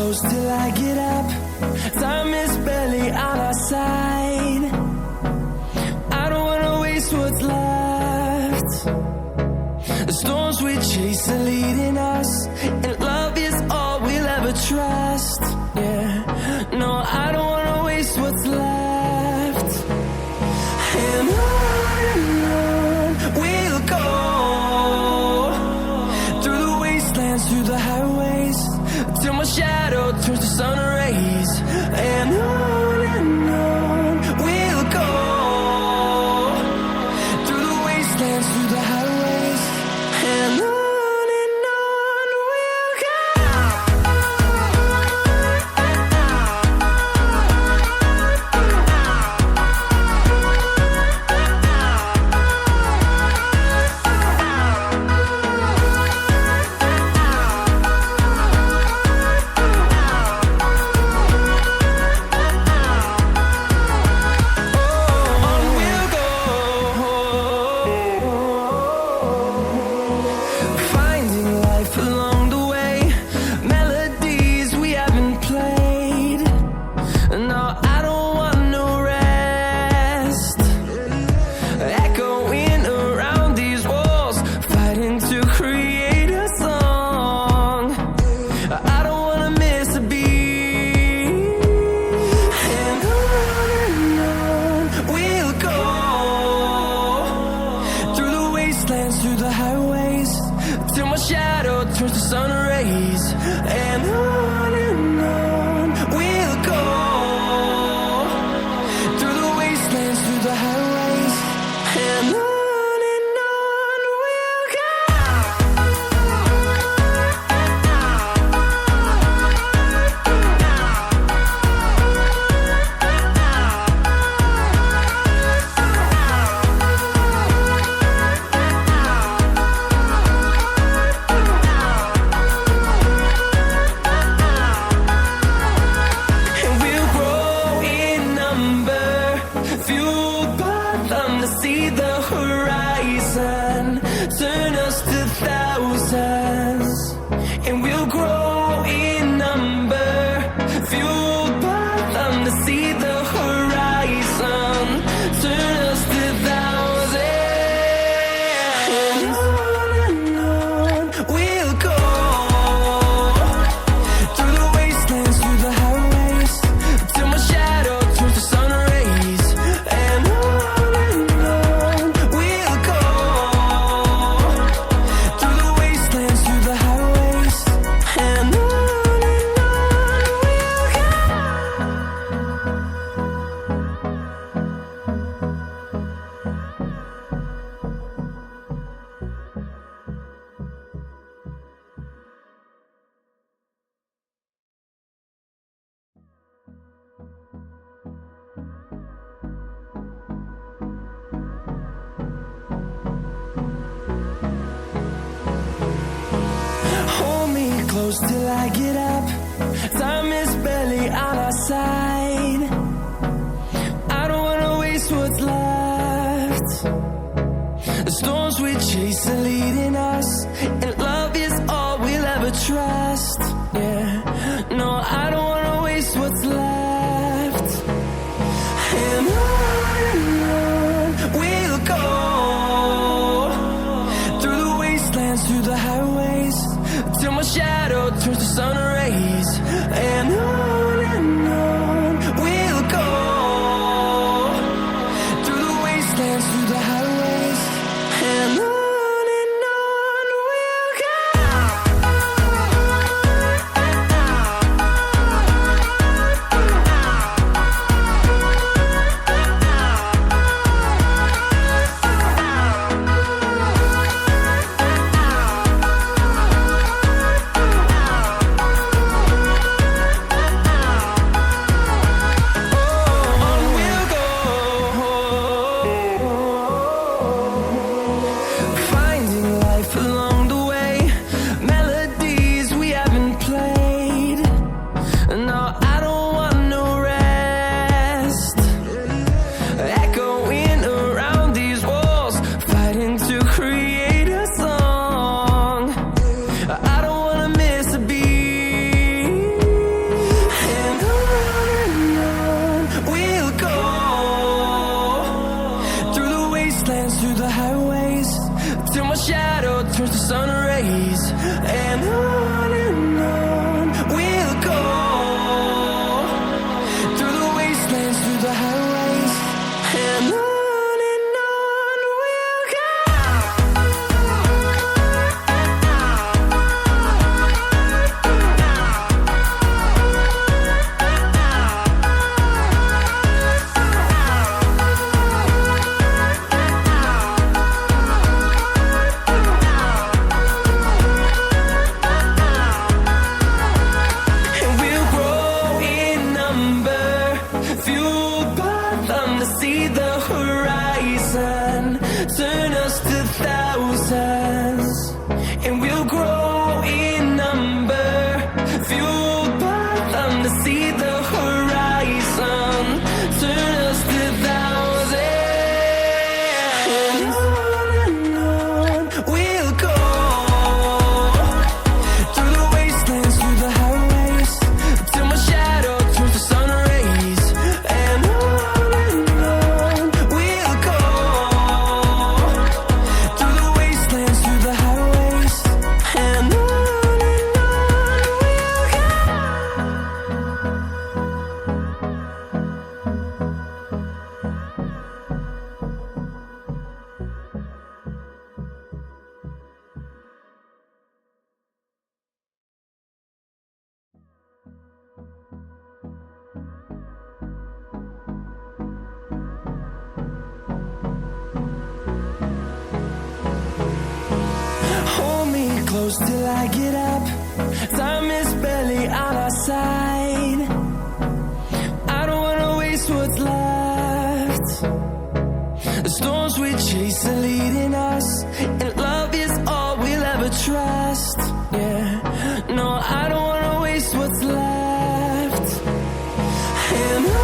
close till I get up. Time is barely on our side. I don't wanna waste what's left. The storms we chase are leading us, and love is all we'll ever trust. Yeah, no, I don't wanna waste what's left. And on we'll go, through the wastelands, through the highways, till my shadow turns to sun rays. And on we'll go, through the wastelands, through the highways, and on we'll go. Through the highways, till my shadow turns to sun rays. And on we'll go, through the wastelands, through the highways, and on we'll go. Fueled by them to see the horizon, turn us to thousands, and we'll grow in number. Fueled by them to see the horizon, turn us to thousands, and on we'll go, through the wastelands, through the highways, till my shadow turns to sun rays. And on we'll go, through the wastelands, through the highways, and on we'll go. Hold me close till I get up. Time is barely on our side. I don't wanna waste what's left. The storms we chase are leading us, and love is all we'll ever trust. Yeah, no, I don't wanna waste what's left. And on we'll go, through the wastelands, through the highways, till my shadow turns to sun rays. And on we'll go, through the wastelands, through the highways, and on close till I get up. Time is barely on our side. I don't wanna waste what's left. The storms we chase are leading us, and love is all we'll ever trust. Yeah, no, I don't wanna waste what's left. And